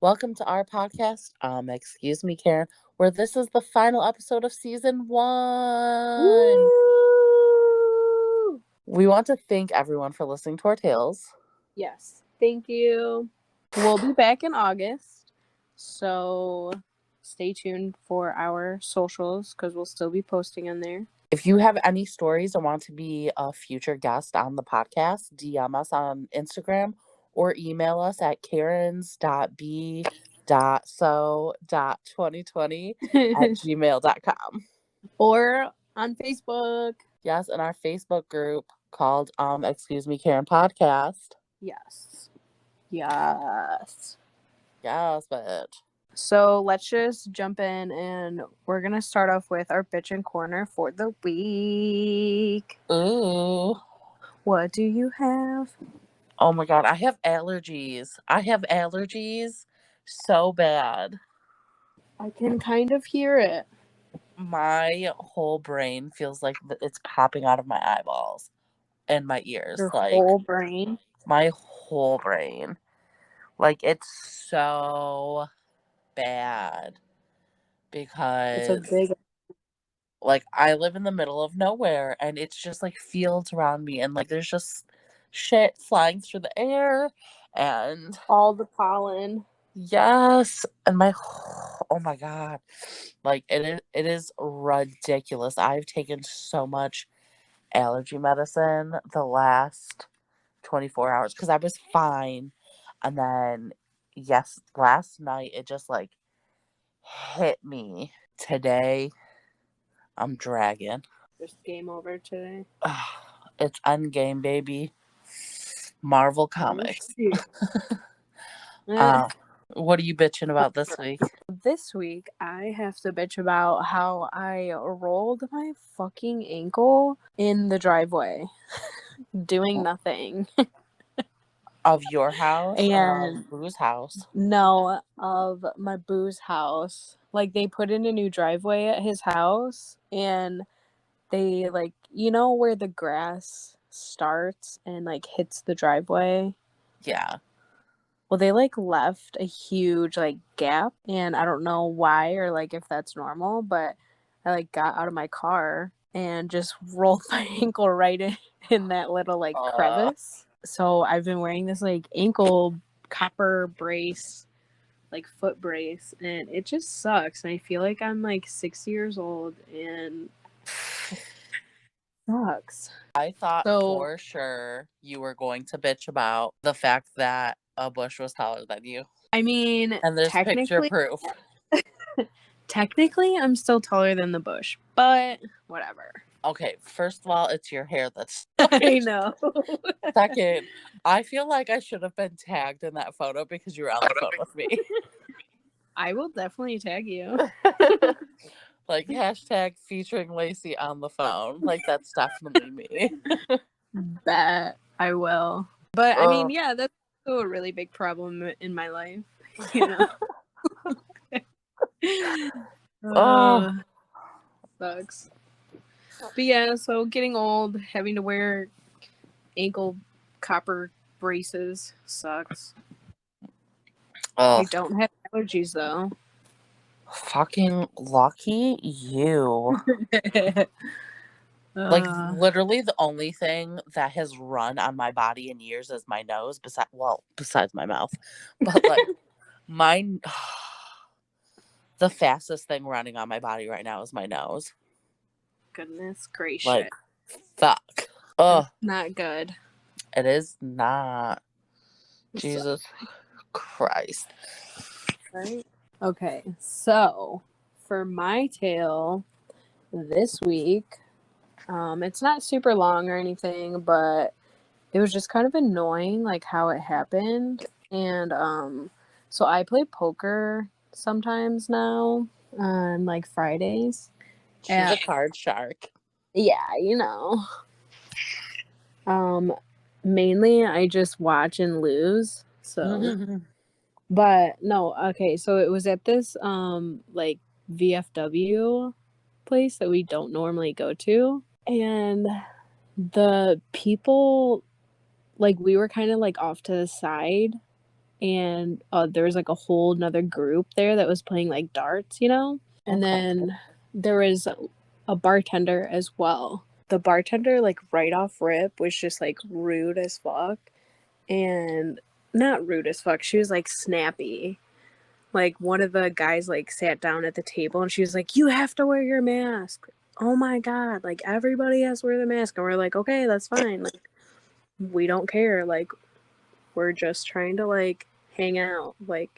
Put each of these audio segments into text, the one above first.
Welcome to our podcast, Excuse Me, Karen, where this is the final episode of season 1. Woo! We want to thank everyone for listening to our tales. Yes, thank you. We'll be back in August, so stay tuned for our socials because we'll still be posting on there. If you have any stories or want to be a future guest on the podcast, DM us on Instagram or email us at karens.b.so.2020@gmail.com. Or on Facebook. Yes, in our Facebook group called Excuse Me, Karen Podcast. Yes. Yes, bitch. So let's just jump in and we're going to start off with our bitchin' corner for the week. Ooh. What do you have? Oh my God, I have allergies. So bad. I can kind of hear it. My whole brain feels like it's popping out of my eyeballs and my ears. Your like whole brain? My whole brain. Like, it's so bad because It's a big... like, I live in the middle of nowhere and it's just like fields around me and like there's just shit flying through the air and all the pollen. Yes, and oh my God, like it is ridiculous. I've taken so much allergy medicine the last 24 hours because I was fine, and then last night it just like hit me. Today I'm dragging. Just game over today. It's Endgame, baby. Marvel Comics. What are you bitching about this week? This week, I have to bitch about how I rolled my fucking ankle in the driveway, doing nothing. Of your house? And Boo's house? No, of my boo's house. Like, they put in a new driveway at his house, and they, like, you know where the grass starts and, like, hits the driveway? Yeah. Well, they, like, left a huge, like, gap, and I don't know why or, like, if that's normal, but I, like, got out of my car and just rolled my ankle right in that little, like, crevice. So I've been wearing this, like, ankle copper brace, like, foot brace, and it just sucks, and I feel like I'm, like, 6 years old, and sucks. I thought for sure you were going to bitch about the fact that a bush was taller than you. I mean, and there's picture proof. Technically, I'm still taller than the bush, but whatever. Okay, first of all, it's your hair that's... I know. Second, I feel like I should have been tagged in that photo because you were on the phone with me. I will definitely tag you. Like, hashtag featuring Lacie on the phone. Like, that's definitely me. Bet I will. But, I mean, yeah, that's still a really big problem in my life, you know? Sucks. But yeah, so getting old, having to wear ankle copper braces sucks. I don't have allergies, though. Fucking lucky you. Like, literally the only thing that has run on my body in years is my nose, besides my mouth. But, like, the fastest thing running on my body right now is my nose. Goodness gracious. Like, fuck. Ugh. Not good. It is not. Jesus Christ. Right? Okay, so for my tale this week, it's not super long or anything, but it was just kind of annoying, like, how it happened. And so I play poker sometimes now on, like, Fridays. She's a card shark. Yeah, you know. Mainly I just watch and lose. So but no, okay, so it was at this like VFW place that we don't normally go to, and the people, like, we were kind of like off to the side, and there was like a whole another group there that was playing like darts, and Okay. then there was a bartender as well. The bartender, like right off rip, was just like rude as fuck, and not rude as fuck, she was like snappy. Like one of the guys like sat down at the table and she was like, "You have to wear your mask." Oh my god, like everybody has to wear the mask, and we're like, "Okay, that's fine, like we don't care, like we're just trying to like hang out." Like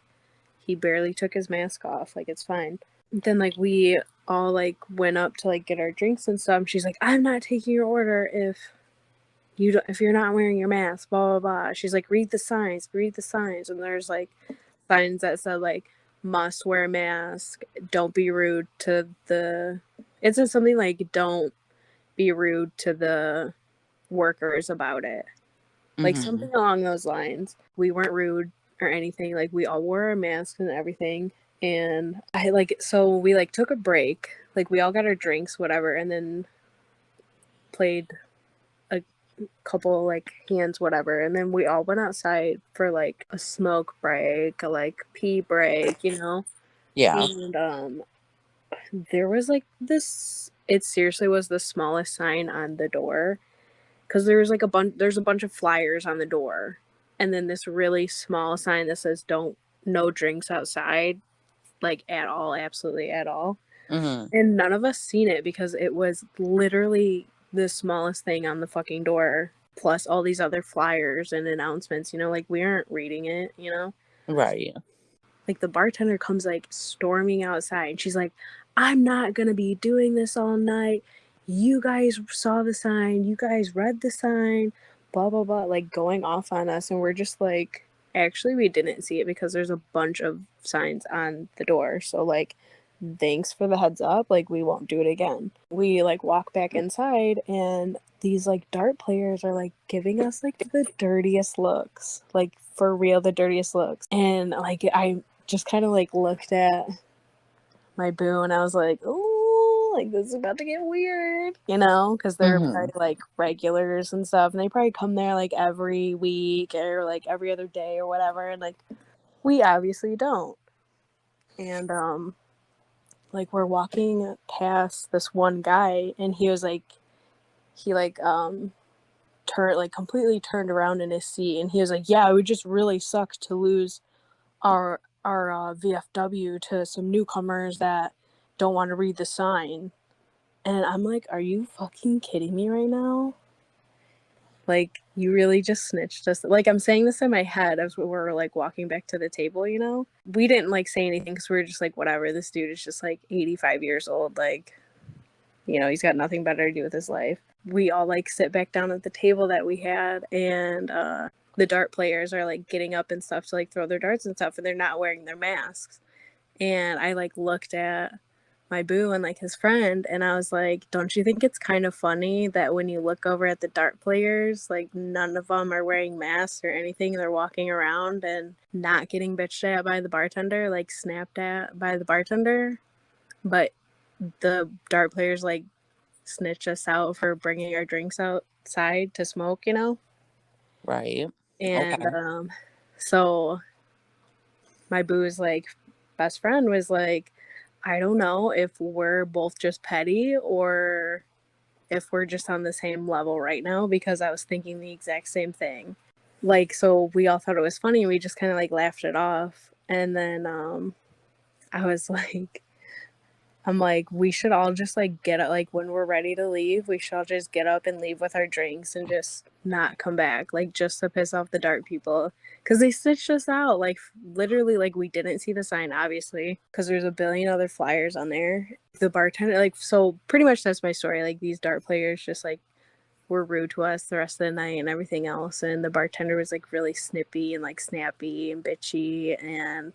he barely took his mask off, like it's fine. Then like we all like went up to like get our drinks and stuff. She's like, "I'm not taking your order if you're not wearing your mask, blah blah blah." She's like, read the signs," and there's like signs that said like, "Must wear a mask, don't be rude to the," it says something like, "Don't be rude to the workers about it," like Mm-hmm. something along those lines. We weren't rude or anything, like we all wore our masks and everything. And I like, so we like took a break, like we all got our drinks, whatever, and then played a couple like hands, whatever, and then we all went outside for like a smoke break, a like pee break, Yeah. and there was like this, it seriously was the smallest sign on the door, because there was like there's a bunch of flyers on the door, and then this really small sign that says "Don't, no drinks outside," like at all, absolutely at all. Mm-hmm. And none of us seen it because it was literally the smallest thing on the fucking door, plus all these other flyers and announcements, like we aren't reading it. Right. Like the bartender comes like storming outside. She's like, "I'm not gonna be doing this all night. You guys saw the sign. You guys read the sign. Blah blah blah." Like going off on us, and we're just like, actually, we didn't see it because there's a bunch of signs on the door. So like, thanks for the heads up. Like we won't do it again. We like walk back inside, and these like dart players are like giving us like the dirtiest looks, like for real, the dirtiest looks. And like I just kind of like looked at my boo and I was like, "Oh, like this is about to get weird," because they're Mm-hmm. probably like regulars and stuff, and they probably come there like every week or like every other day or whatever, and like we obviously don't. And like we're walking past this one guy, and he was like, he like turned like completely turned around in his seat, and he was like, "Yeah, it would just really suck to lose our VFW to some newcomers that don't want to read the sign." And I'm like, "Are you fucking kidding me right now? Like, you really just snitched us." Like, I'm saying this in my head as we're like walking back to the table. We didn't like say anything because we were just like, whatever. This dude is just like 85 years old. Like, he's got nothing better to do with his life. We all like sit back down at the table that we had, and the dart players are like getting up and stuff to like throw their darts and stuff, and they're not wearing their masks. And I like looked at my boo and like his friend, and I was like, "Don't you think it's kind of funny that when you look over at the dart players, like none of them are wearing masks or anything? They're walking around and not getting bitched at by the bartender, like snapped at by the bartender, but the dart players like snitch us out for bringing our drinks outside to smoke." Right. And Okay. so my boo's like best friend was like, "I don't know if we're both just petty or if we're just on the same level right now," because I was thinking the exact same thing. Like, so we all thought it was funny. We just kind of like laughed it off. And then I was like, I'm like, we should all just like get up, like when we're ready to leave, we should all just get up and leave with our drinks and just not come back, like just to piss off the dart people. Cause they stitched us out, like literally, like we didn't see the sign, obviously, because there's a billion other flyers on there. The bartender, like, so pretty much that's my story. Like these dart players just like were rude to us the rest of the night and everything else. And the bartender was like really snippy and like snappy and bitchy, and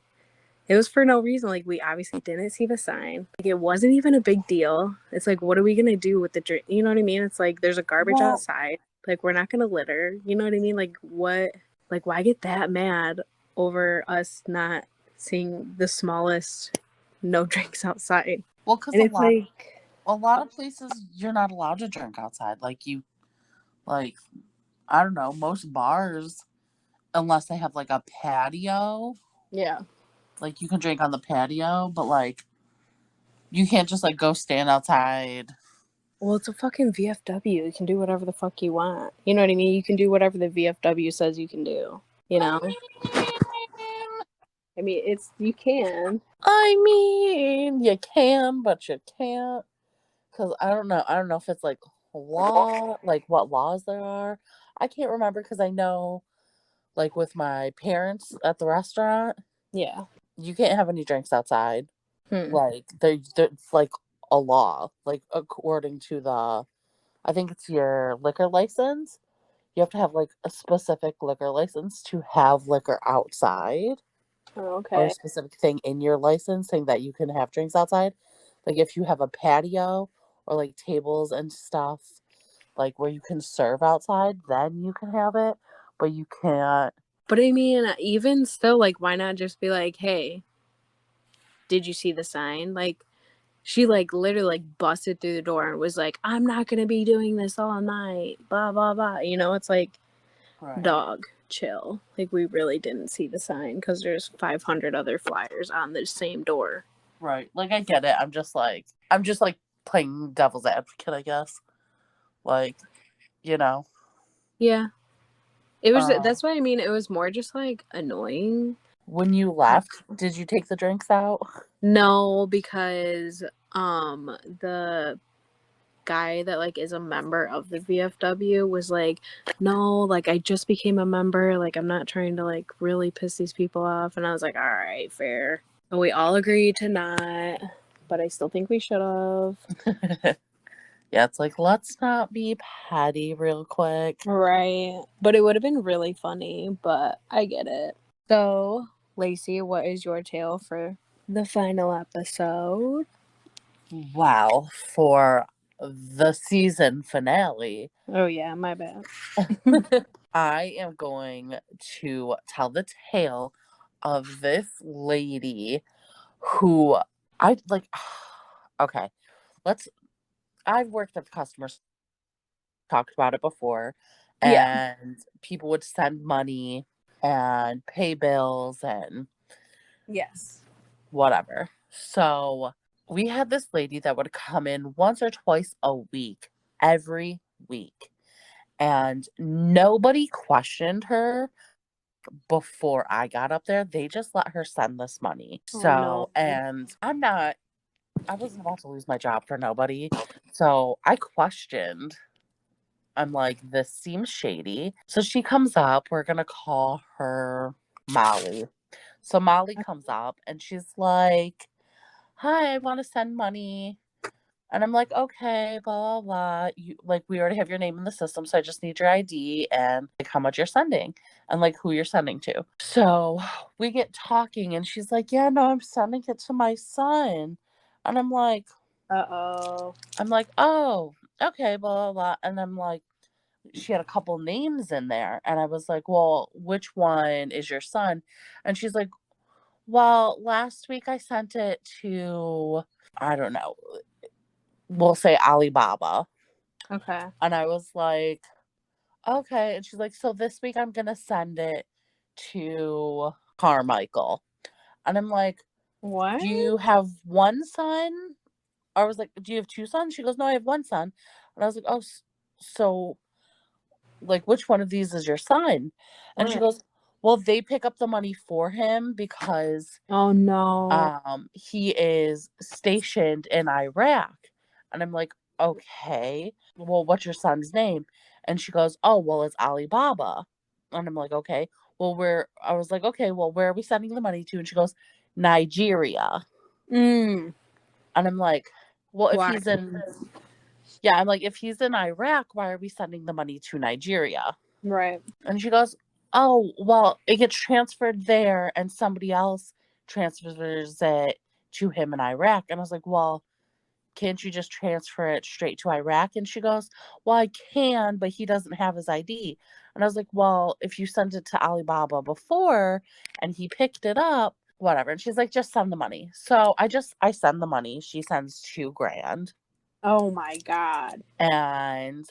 it was for no reason. Like we obviously didn't see the sign. Like it wasn't even a big deal. It's like, what are we gonna do with the drink? You know what I mean? It's like there's a garbage Well, outside. Like we're not gonna litter. You know what I mean? Like what? Like why get that mad over us not seeing the smallest no drinks outside? because And it's like, a lot of places you're not allowed to drink outside. Like I don't know, most bars unless they have like a patio. Yeah. Like you can drink on the patio, but like you can't just like go stand outside. Well, it's a fucking VFW. You can do whatever the fuck you want. You know what I mean? You can do whatever the VFW says you can do. You know? I mean, it's you can. I mean, you can, but you can't. Because I don't know. I don't know if it's like law, like what laws there are. I can't remember because I know, like with my parents at the restaurant, Yeah. you can't have any drinks outside. Hmm. Like it's like a law. Like according to the, I think it's your liquor license. You have to have like a specific liquor license to have liquor outside, Oh, or a okay. specific thing in your license saying that you can have drinks outside. Like if you have a patio or like tables and stuff, like where you can serve outside, then you can have it, but you can't. But I mean, even still, like, why not just be like, hey, did you see the sign? Like, she like literally like busted through the door and was like, I'm not gonna be doing this all night. Blah blah blah. You know, it's like, Right. dog, chill. Like we really didn't see the sign because there's 500 other flyers on the same door. Right. Like I get it. I'm just like playing devil's advocate, I guess. Like, you know. Yeah, it was. Uh That's why I mean, it was more just like annoying. when you left, did you take the drinks out? No, because the guy that like is a member of the VFW was like, no, like I just became a member, like I'm not trying to like really piss these people off. And I was like, all right, fair. And we all agreed to not, but I still think we should have. Yeah, it's like let's not be petty real quick. Right. But it would have been really funny, but I get it. So, Lacie, what is your tale for the final episode? Wow, for the season finale, Oh yeah, my bad. I am going to tell the tale of this lady who I like. Okay, let's. I've worked at the customer, talked about it before, Yeah. and people would send money and pay bills and Yes. whatever. So we had this lady that would come in once or twice a week, every week. And nobody questioned her before I got up there. They just let her send this money. Oh no. So, and I wasn't about to lose my job for nobody. So I questioned. I'm like, this seems shady. So she comes up. We're going to call her Molly. So Molly comes up and she's like, hi, I want to send money. And I'm like, okay, blah, blah, blah. You like we already have your name in the system, so I just need your ID and like how much you're sending and like who you're sending to. So we get talking and she's like, yeah, no, I'm sending it to my son. And Uh-oh. I'm like, oh, okay, blah, blah, blah. And I'm like, she had a couple names in there. And I was like, well, which one is your son? And she's like, well, last week I sent it to, I don't know, we'll say Alibaba. Okay. And I was like, okay. And she's like, so this week I'm going to send it to Carmichael. And I'm like, What? do you have one son? Or I was like, do you have two sons? She goes, no, I have one son. And I was like, oh, so like, which one of these is your son? And she What? goes, well, they pick up the money for him because Oh no. he is stationed in Iraq. And I'm like, okay, well, what's your son's name? And she goes, oh, well, it's Alibaba. And I'm like, okay, well, I was like, okay, well, where are we sending the money to? And she goes, Nigeria. Mm. And I'm like, well, Why? yeah, I'm like, if he's in Iraq, why are we sending the money to Nigeria? Right. And she goes, oh, well, it gets transferred there and somebody else transfers it to him in Iraq. And I was like, well, can't you just transfer it straight to Iraq? And she goes, well, I can, but he doesn't have his ID. And I was like, well, if you sent it to Alibaba before and he picked it up, whatever. And she's like, just send the money. So I send the money. She sends 2 grand. Oh my god. And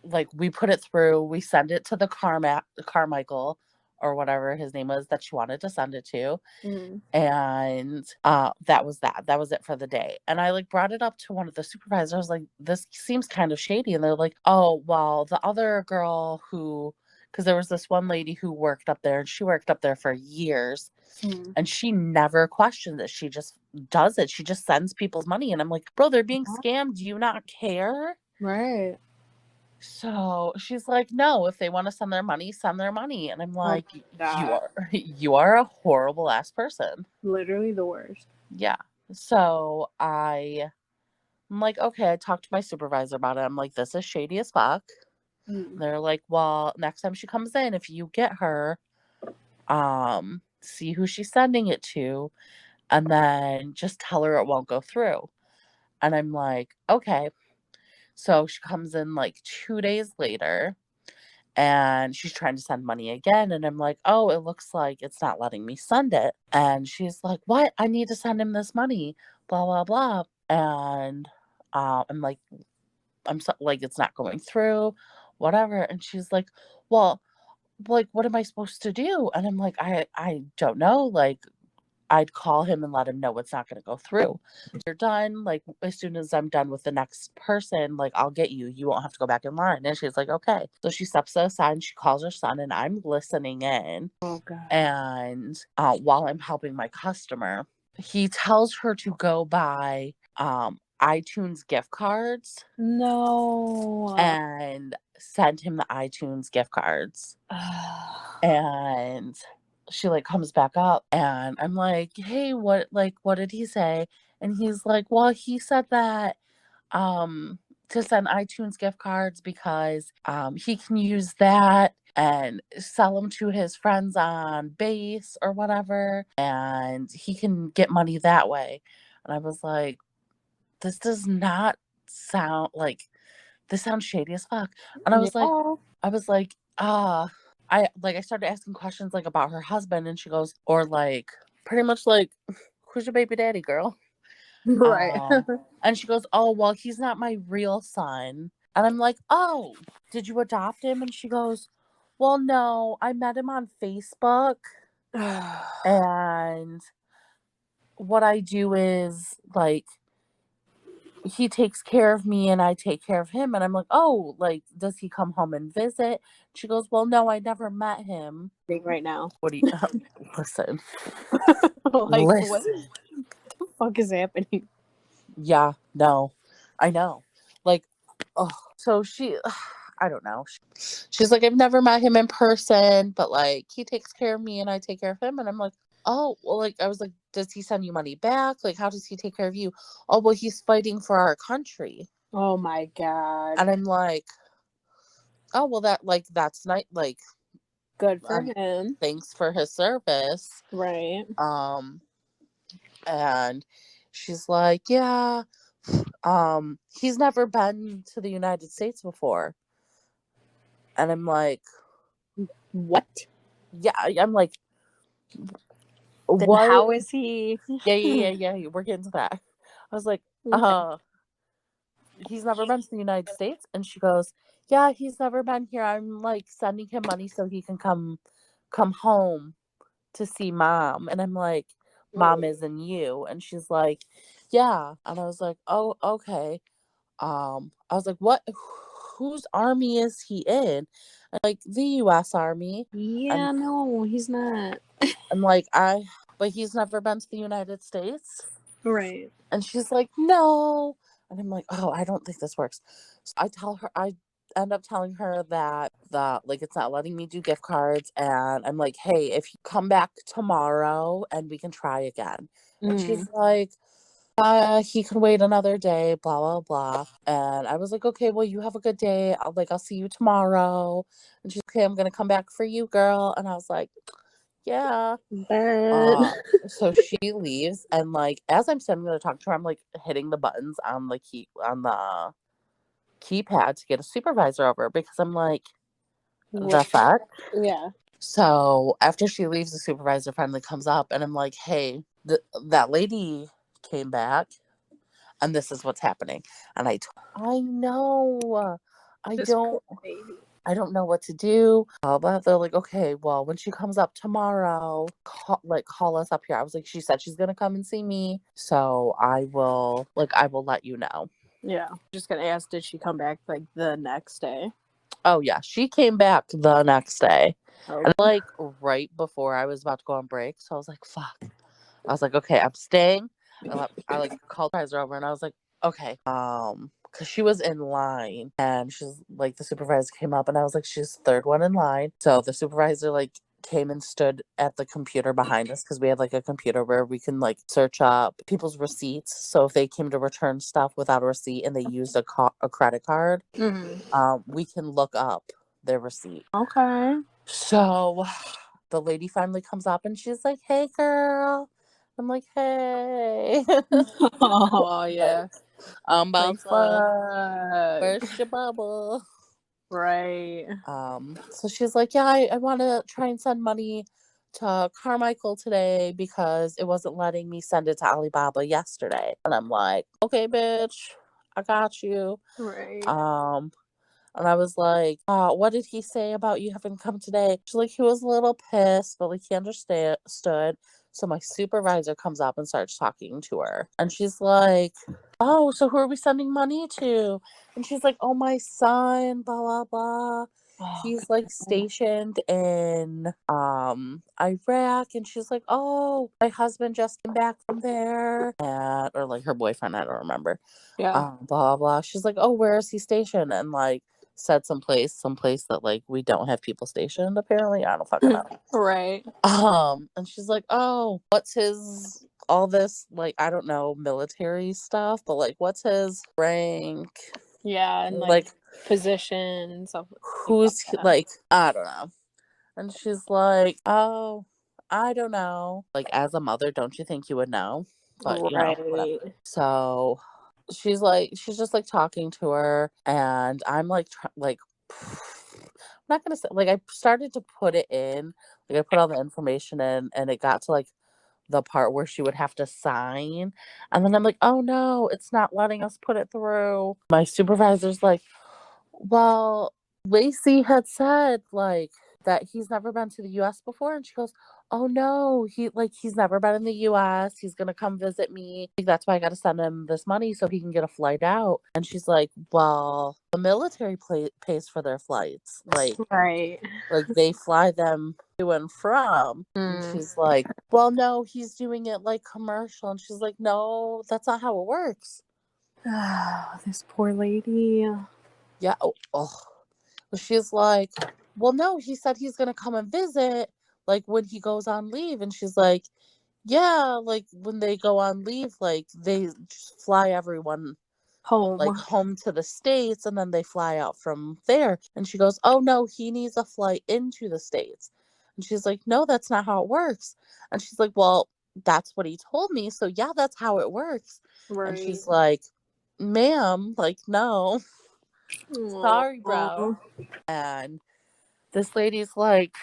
like we put it through, we send it to the Carmichael. or whatever his name was that she wanted to send it to. Mm. And that was that. That was it for the day. And I like brought it up to one of the supervisors. I was like, this seems kind of shady. And they're like, oh, well, the other girl who, because there was this one lady who worked up there and she worked up there for years. Mm. And she never questions it. She just does it. She just sends people's money. And I'm like, bro, they're being scammed. Do you not care? Right. So she's like, no, if they want to send their money, send their money. And I'm Oh like, my God. you are a horrible ass person. Literally the worst. Yeah. So I'm like, okay, I talked to my supervisor about it. I'm like, this is shady as fuck. Mm. They're like, well, next time she comes in, if you get her, see who she's sending it to, and then just tell her it won't go through. And I'm like, okay. So she comes in like 2 days later and she's trying to send money again. And I'm like, oh, it looks like it's not letting me send it. And she's like, what? I need to send him this money, blah, blah, blah. And I'm like, I'm so, like, it's not going through, whatever. And she's like, well, like, what am I supposed to do? And I'm like, I don't know. Like, I'd call him and let him know it's not going to go through. You're done. Like, as soon as I'm done with the next person, like, I'll get you. You won't have to go back in line. And she's like, okay. So she steps aside and she calls her son, and I'm listening in. Oh God. And while I'm helping my customer, he tells her to go buy iTunes gift cards No. and send him the iTunes gift cards. And she like comes back up and I'm like, hey, what did he say? And he's like, well, he said that to send iTunes gift cards because he can use that and sell them to his friends on base or whatever, and he can get money that way. And I was like, this does not sound like, this sounds shady as fuck. And Yeah. I was like, I started asking questions like about her husband, and she goes, or like pretty much like, who's your baby daddy, girl? Right. And she goes, oh, well, he's not my real son. And I'm like, oh, did you adopt him? And she goes, well, no, I met him on Facebook. And what I do is like, he takes care of me and I take care of him. And I'm like, oh, like, does he come home and visit? She goes, well, no, I never met him. Right now. What do you, listen, Like, what listen. the fuck is happening? Yeah, no, I know. Like, oh, so she, I don't know. She's like, I've never met him in person, but like, he takes care of me and I take care of him. And I'm like, oh, well, like, I was like, does he send you money back? Like, how does he take care of you? Oh, well, he's fighting for our country. Oh my God. And I'm like, oh, well, that's nice. Like, Good for him. thanks for his service. Right. And she's like, yeah, he's never been to the United States before. And I'm like, what? Yeah, I'm like, Then what? how is he? Yeah. We're getting to that. I was like, Okay. he's never been to the United States. And she goes, yeah, he's never been here. I'm like sending him money so he can come home to see mom. And I'm like, mom isn't you. And she's like, yeah. And I was like, oh, okay. I was like, what, whose army is he in? I'm like, the US Army. Yeah, And no, he's not. I'm like, but he's never been to the United States. Right. And she's like, no. And I'm like, oh, I don't think this works. So I end up telling her that like, it's not letting me do gift cards. And I'm like, hey, if you come back tomorrow and we can try again. And she's like, he can wait another day, blah, blah, blah. And I was like, okay, well, you have a good day. I'll see you tomorrow. And she's okay, I'm going to come back for you, girl. And I was like, yeah. But So she leaves, and like as I'm sitting there to talk to her, I'm like hitting the buttons on the keypad to get a supervisor over because I'm like, the fuck? yeah. So after she leaves, the supervisor finally comes up, and I'm like, hey, that lady came back, and this is what's happening. And I know, I This don't. poor baby. I don't know what to do. But they're like, okay, well, when she comes up tomorrow, call us up here. I was like, she said she's gonna come and see me, so I will let you know. Yeah. Just gonna ask, did she come back like the next day? Oh yeah, she came back the next day, Oh. and like right before I was about to go on break, so I was like, fuck. I was like, okay, I'm staying. I like called the supervisor over and I was like, okay, because she was in line and she's like, the supervisor came up and I was like, she's third one in line. So the supervisor like came and stood at the computer behind us because we have like a computer where we can like search up people's receipts. So if they came to return stuff without a receipt and they used a credit card, we can look up their receipt. Okay. So the lady finally comes up and she's like, hey girl. I'm like, hey. Oh yeah. Like, I'm about Like to fuck. burst your bubble. Right. So she's like, yeah, I want to try and send money to Carmichael today because it wasn't letting me send it to Alibaba yesterday. And I'm like, okay, bitch, I got you. Right. And I was like, what did he say about you having come today? She's like, he was a little pissed, but like he understood. So my supervisor comes up and starts talking to her. And she's like, oh, so who are we sending money to? And she's like, oh, my son, blah, blah, blah. Oh, He's like stationed in Iraq. And she's like, oh, my husband just came back from there. And, or like her boyfriend, I don't remember. yeah. Blah, blah. She's like, oh, where is he stationed? And like, said someplace that like we don't have people stationed apparently. I don't fucking know. Right. And she's like, oh, what's his all this like I don't know military stuff, but like what's his rank? Yeah, and like position and stuff who's like that. like I don't know. And she's like, oh, I don't know. Like as a mother, don't you think you would know? But you know, whatever. Right. So she's just like talking to her and I'm like I'm not gonna say like I started to put it in like I put all the information in and it got to like the part where she would have to sign and then I'm like, oh no, it's not letting us put it through. My supervisor's like, well, Lacie had said like that he's never been to the US before and she goes, oh no, he's never been in the US. He's gonna come visit me. Like that's why I gotta send him this money so he can get a flight out. And she's like, well, the military pays for their flights. Right. Like they fly them to and from. And she's like, well, no, he's doing it like commercial. And she's like, no, that's not how it works. This poor lady. Yeah. Oh. She's like, well, no, he said he's going to come and visit, like, when he goes on leave. And she's like, yeah, like, when they go on leave, like, they just fly everyone, like, home to the States, and then they fly out from there. And she goes, oh, no, he needs a flight into the States. And she's like, no, that's not how it works. And she's like, well, that's what he told me. So, yeah, that's how it works. Right. And she's like, ma'am, like, no. Sorry, bro. And this lady's like,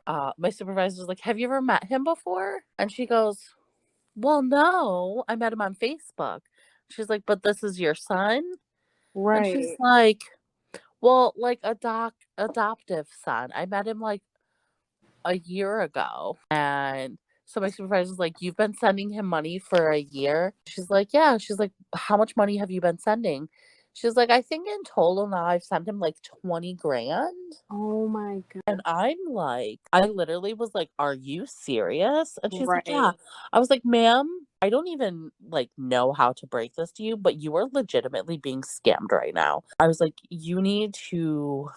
my supervisor's like, have you ever met him before? And she goes, well, no, I met him on Facebook. She's like, but this is your son? And she's Right. like, well, like adoptive son. I met him like a year ago. And so my supervisor's like, you've been sending him money for a year? She's like, yeah. She's like, how much money have you been sending? She's like, I think in total now I've sent him like 20 grand. Oh my god. And I'm like, I literally was like, are you serious? And she's like, yeah. Right. I was like, ma'am, I don't even like know how to break this to you, but you are legitimately being scammed right now. I was like, you need to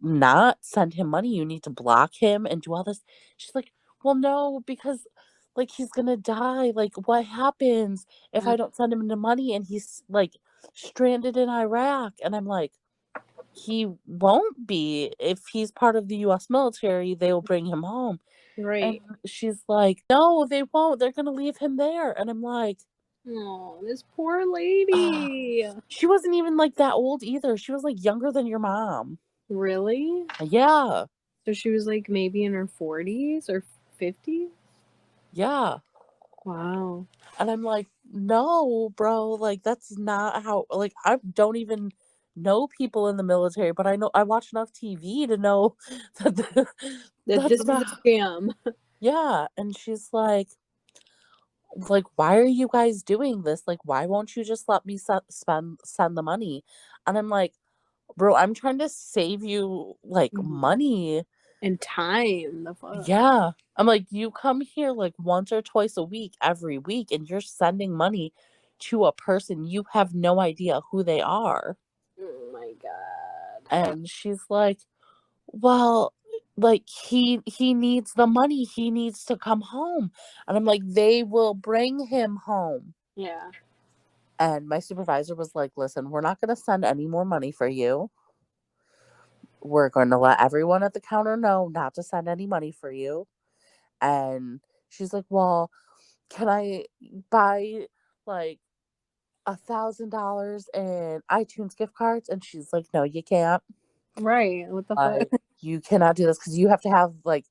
not send him money. You need to block him and do all this. She's like, well, no, because like he's gonna die. Like, what happens if I don't send him the money and he's like stranded in Iraq? And I'm like, he won't be. If he's part of the US military, they will bring him home. And Right. she's like, no, they won't. They're going to leave him there. And I'm like, Oh, this poor lady. she wasn't even like that old either. She was like younger than your mom. Really? Yeah. So she was like maybe in her 40s or 50s? Yeah. Wow. And I'm like, no, bro, like that's not how, like I don't even know people in the military, but I watch enough TV to know that That that's this is a not. scam. Yeah, and she's like, why are you guys doing this? Like, why won't you just let me send the money? And I'm like, bro, I'm trying to save you like money. And time, the fuck. Yeah. I'm like, you come here like once or twice a week, every week, and you're sending money to a person you have no idea who they are. Oh my god. And she's like, well, like he needs the money. He needs to come home. And I'm like, they will bring him home. Yeah. And my supervisor was like, listen, we're not going to send any more money for you. We're going to let everyone at the counter know not to send any money for you. And she's like, well, can I buy like $1,000 in iTunes gift cards? And she's like, no, you can't. Right. What the fuck? Like, you cannot do this because you have to have like,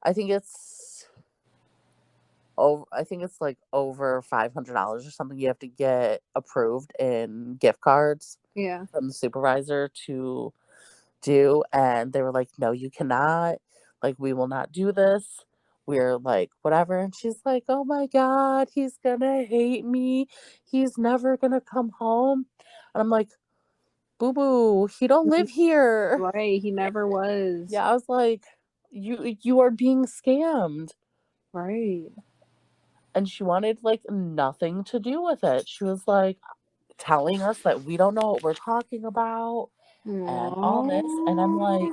I think it's like over $500 or something. You have to get approved in gift cards Yeah. from the supervisor to do. And they were like, no, you cannot. Like, we will not do this. We're like, whatever. And she's like, oh my God, he's gonna hate me. He's never gonna come home. And I'm like, boo boo, he don't live here. Right. He never was. Yeah, I was like, you are being scammed. Right. And she wanted like nothing to do with it. She was like telling us that we don't know what we're talking about and all this. And Aww.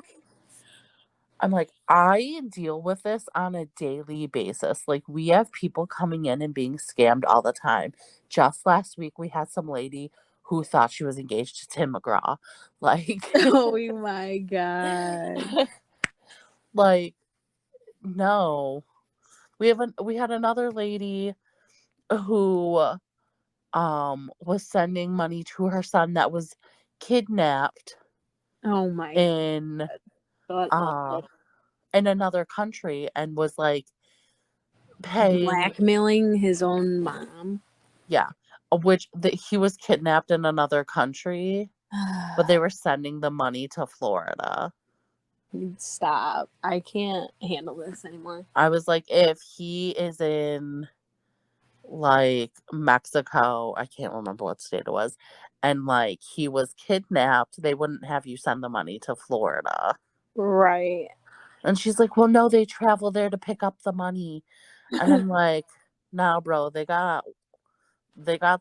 I'm like, I deal with this on a daily basis. Like, we have people coming in and being scammed all the time. Just last week, we had some lady who thought she was engaged to Tim McGraw. Like, Oh my god. like, no. We had another lady who was sending money to her son that was kidnapped Oh my in god. uh in another country and was like paying. Blackmailing his own mom. Yeah, which he was kidnapped in another country, but they were sending the money to Florida. Stop. I can't handle this anymore. I was like, if he is in like Mexico, I can't remember what state it was, and like he was kidnapped, they wouldn't have you send the money to Florida. Right. And she's like, well, no, they travel there to pick up the money. And I'm like, nah, bro, they got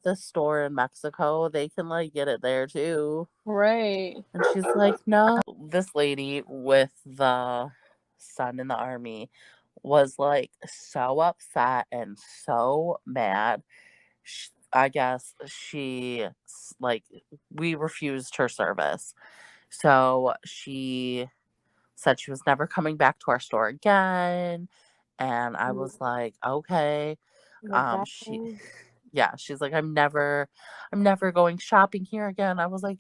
this store in Mexico. They can like get it there too. Right. And she's like, no. This lady with the son in the army was like so upset and so mad. I guess like, we refused her service. So she said she was never coming back to our store again. And I was like, okay. What She, happened? yeah, she's like, I'm never going shopping here again. I was like,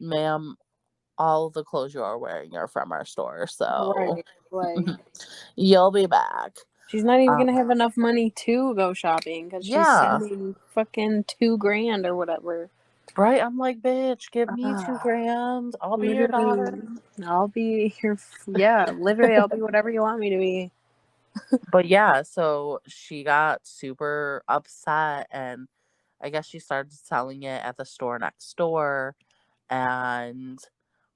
ma'am, all the clothes you are wearing are from our store, so Right. Like, you'll be back. she's not even Um, gonna have enough money to go shopping because she's yeah, sending fucking $2,000 or whatever. right. I'm like, bitch, give me two Ah, grand. I'll be your literally, daughter. I'll be your. Yeah, literally, I'll be whatever you want me to be. But yeah, so she got super upset, and I guess she started selling it at the store next door. And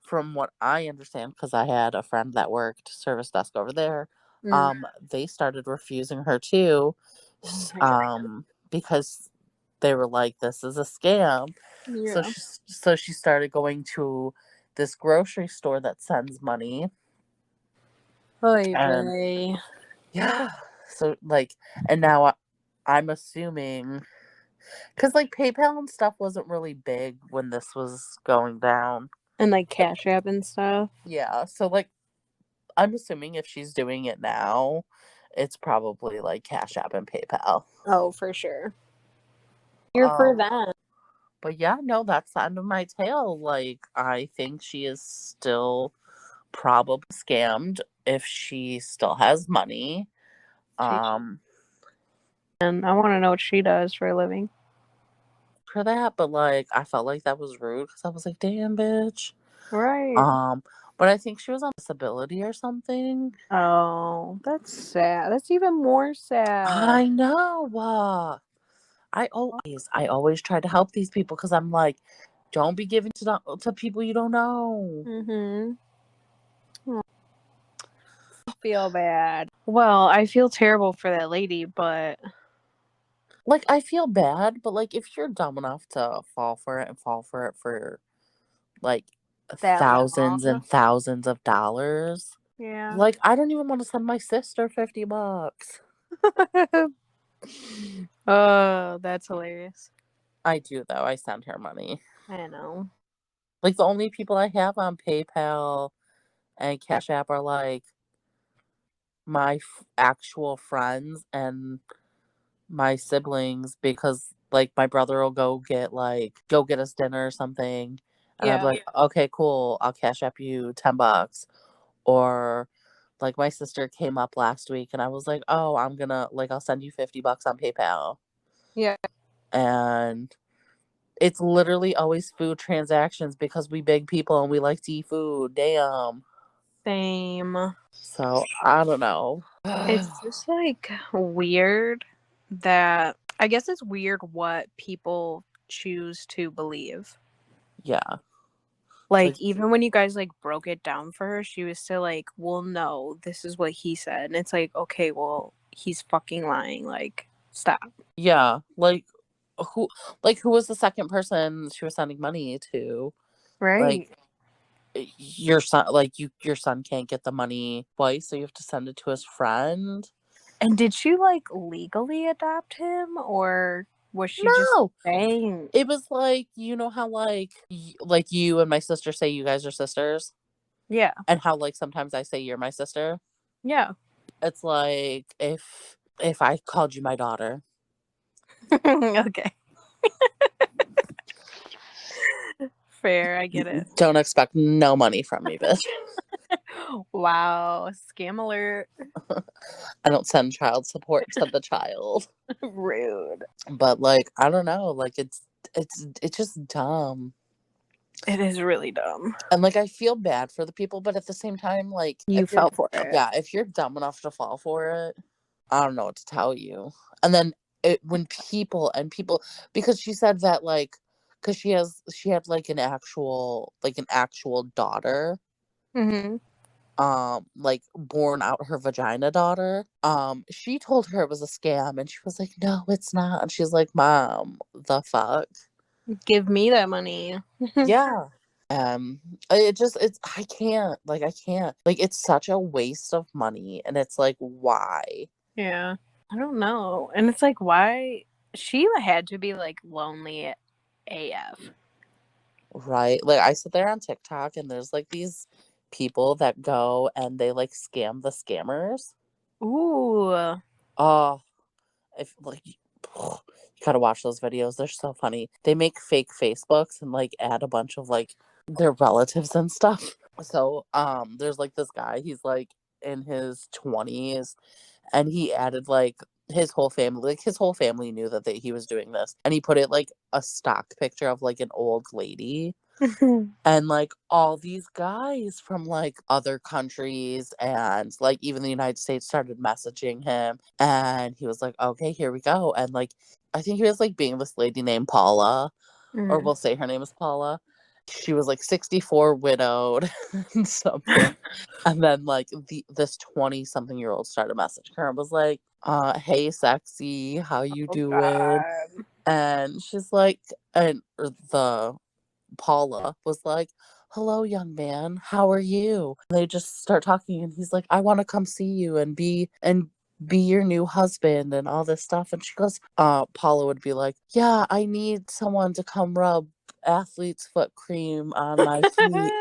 from what I understand, because I had a friend that worked service desk over there, Mm. they started refusing her too, Oh my god. because they were like, "This is a scam." Yeah. So she started going to this grocery store that sends money, Oy and vey. yeah, so like, and now I'm assuming because like PayPal and stuff wasn't really big when this was going down. And like Cash App and stuff. Yeah, so like I'm assuming if she's doing it now, it's probably like Cash App and PayPal. Oh, for sure. Here for Um, that. but yeah, no, that's the end of my tale. Like, I think she is still probably scammed if she still has money. She, Um, and I want to know what she does for a living. her that, but like I felt like that was rude because I was like, damn, bitch. Right. Um, but I think she was on disability or something. Oh, that's sad. That's even more sad. I know. I always try to help these people because I'm like, don't be giving to people you don't know. Mm-hmm. I feel bad. Well, I feel terrible for that lady, but Like I feel bad, but like if you're dumb enough to fall for it and fall for it for like that thousands long. and thousands of dollars, Yeah. like I don't even want to send my sister $50. Oh, that's hilarious. I do though. I send her money. I know. Like the only people I have on PayPal and Cash App are like my actual friends and my siblings because like my brother will go get us dinner or something and I'll be Yeah. like, okay, cool, I'll Cash App you $10. Or like my sister came up last week and I was like, oh, I'm gonna like I'll send you $50 on PayPal. Yeah. And it's literally always food transactions because we big people and we like to eat food. Damn. Same. So I don't know. It's just like weird that I guess it's weird what people choose to believe. Yeah. It's Like like even when you guys like broke it down for her, she was still like, "Well, no, this is what he said." And it's like, "Okay, well, he's fucking lying. Like, stop." yeah. Who who was the second person she was sending money to? Like Right. your son your son can't get the money twice, so you have to send it to his friend. And did she like legally adopt him or was she just No. saying? It was like, you know how like you and my sister say you guys are sisters Yeah. and how like sometimes I say you're my sister? Yeah. It's like if I called you my daughter. Okay. Fair, I get it. Don't expect no money from me, bitch. Wow, scam alert. I don't send child support to the child. Rude. But like, I don't know, like it's just dumb. It is really dumb. And like I feel bad for the people, but at the same time, like You fell for it. if you're dumb enough to fall for it, I don't know what to tell you. And then when people because she said that like because she had like an actual daughter Mm-hmm. like born out her vagina daughter. She told her it was a scam and she was like, no, it's not. And she's like, mom, the fuck. Give me that money. Yeah. um I can't, like it's such a waste of money and it's like why. Yeah. I don't know. And it's like, why? She had to be like lonely AF. Right, like I sit there on TikTok and there's like these people that go and they like scam the scammers. Ooh. Oh, if like you gotta watch those videos, they're so funny. They make fake Facebooks and like add a bunch of like their relatives and stuff. So there's like this guy, he's like in his 20s and he added like his whole family knew that he was doing this and he put it like a stock picture of like an old lady and like all these guys from like other countries and like even the United States started messaging him and he was like, okay, here we go. And like I think he was like being this lady named Paula, or Mhm. we'll say her name is Paula. She was like 64, widowed and something. And then like this 20 something year old started messaging her and was like, hey sexy, how you Oh doing? God. And she's like, and or the Paula was like, hello young man, how are you? And they just start talking and he's like, I want to come see you and be your new husband and all this stuff. And she goes, Paula would be like, yeah, I need someone to come rub athlete's foot cream on my feet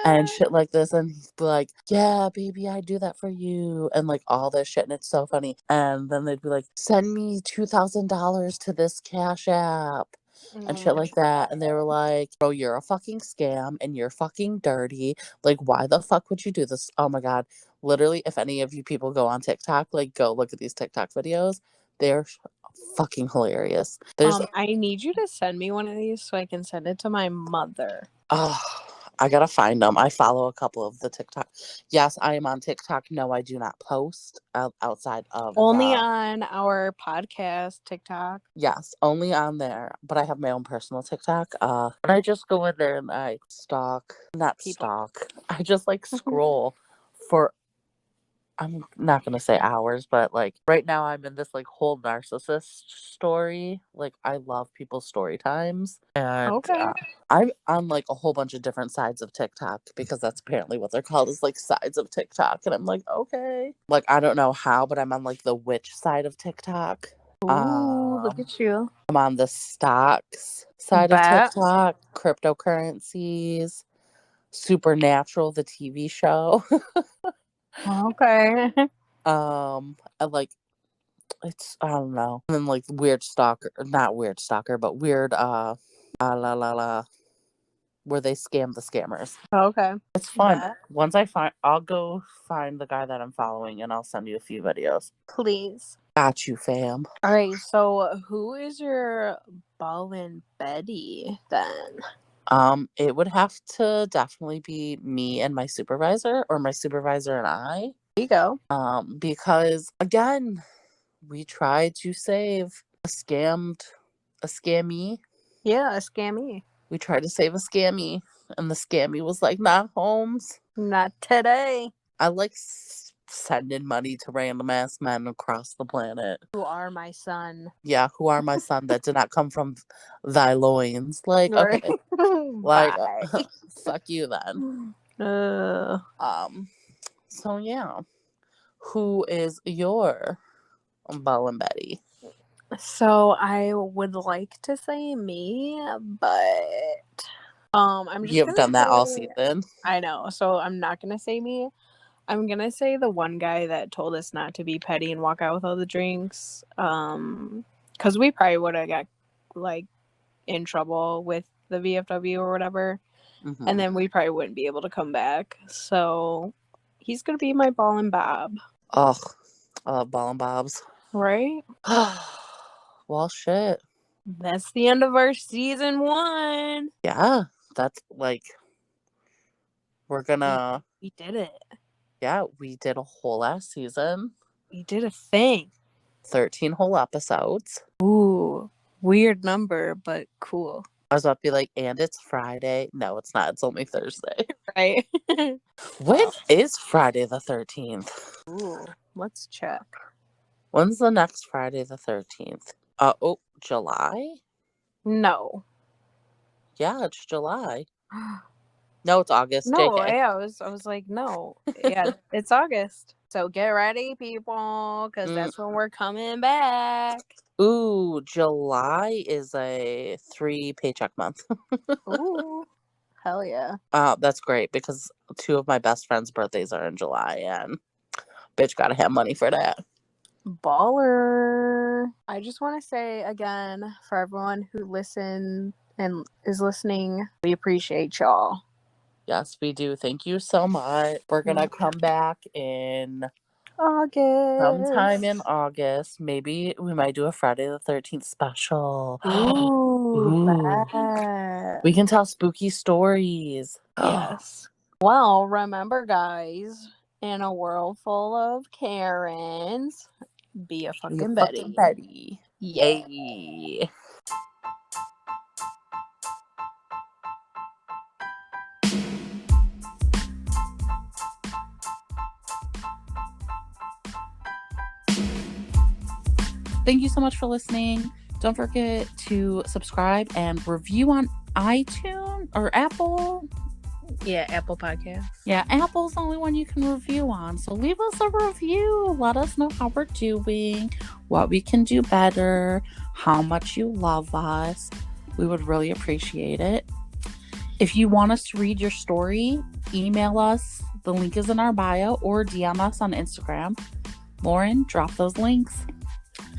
and shit like this. And he'd be like, yeah, baby, I do that for you. And like all this shit. And it's so funny. And then they'd be like, send me $2,000 to this Cash App and Oh shit my like that. And they were like, bro, you're a fucking scam and you're fucking dirty. Like, why the fuck would you do this? Oh my God. Literally, if any of you people go on TikTok, like, go look at these TikTok videos. They're fucking hilarious. There's I need you to send me one of these so I can send it to my mother. oh, I gotta find them. I follow a couple of the TikTok. Yes, I am on TikTok. No, I do not post outside of Only on our podcast TikTok. yes, only on there. But I have my own personal TikTok. And I just go in there and I not People. stalk. I just like scroll for I'm not gonna say hours, but like right now I'm in this like whole narcissist story. Like I love people's story times, and Okay. I'm on like a whole bunch of different sides of TikTok because that's apparently what they're called is like sides of TikTok, and I'm like okay, like I don't know how, but I'm on like the witch side of TikTok. Ooh, look at you. I'm on the stocks side of Bet. TikTok, cryptocurrencies, Supernatural, the TV show. Okay. I like it's I don't know. And then like weird stalker, not weird stalker, but weird la la la where they scam the scammers. Okay. It's fun. Bet. Once I'll go find the guy that I'm following and I'll send you a few videos. Please. Got you, fam. All right. So, who is your Ballin' Betty then? It would have to definitely be me and my supervisor or my supervisor and I. There you go. Because again, we tried to save a scammy. Yeah, a scammy. We tried to save a scammy, and the scammy was like, "Nah, Holmes. Not today. I like sending money to random ass men across the planet. You are my son. Yeah, who are my son that did not come from thy loins? Like, Right. okay, like, Bye. fuck you then. Uh, So yeah, who is your Ballin' Betty? so I would like to say me, but I'm just You've done that all season. I know, so I'm not gonna say me. I'm gonna say the one guy that told us not to be petty and walk out with all the drinks. Because we probably would have got like in trouble with the VFW or whatever, and then we probably wouldn't be able to come back. So he's gonna be my ball and bob. Oh, Ball and Bobs. Right? Well, shit. That's the end of our season 1. Yeah, that's like we're gonna. We did it. Yeah, we did a whole last season. We did a thing. 13 whole episodes. Ooh, weird number, but cool. I was about to be like, and it's Friday. No, it's not. It's only Thursday. Right? When is Friday the 13th? Ooh, let's check. When's the next Friday the 13th? July? No. Yeah, it's July. No, it's August. No, JK. yeah, I was like, no. Yeah, it's August. So get ready, people, because that's when we're coming back. Ooh, July is a 3 paycheck month. Ooh, hell yeah. That's great because 2 of my best friends' birthdays are in July, and bitch gotta have money for that. Baller. I just want to say again, for everyone who listened and is listening, we appreciate y'all. Yes, we do. Thank you so much. We're gonna come back in August. sometime in August. Maybe we might do a Friday the 13th special. Ooh. We can tell spooky stories. Yes. Well, remember, guys, in a world full of Karens, be a fucking Betty. Yeah. Yay. Thank you so much for listening. Don't forget to subscribe and review on iTunes or Apple. Yeah, Apple Podcast. Yeah, Apple's the only one you can review on. So leave us a review. Let us know how we're doing, what we can do better, how much you love us. We would really appreciate it. If you want us to read your story, email us. The link is in our bio, or DM us on Instagram. Lauren, drop those links.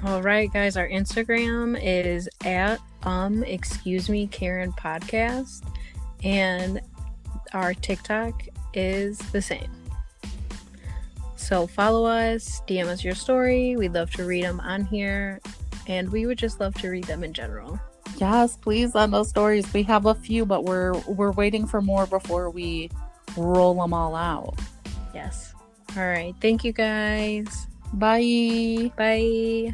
All right, guys, our Instagram is at excuse me Karen podcast, and our TikTok is the same. So follow us, DM us your story. We'd love to read them on here. and we would just love to read them in general. Yes, please send us stories. We have a few, but we're waiting for more before we roll them all out. Yes. All right. Thank you guys. Bye. Bye.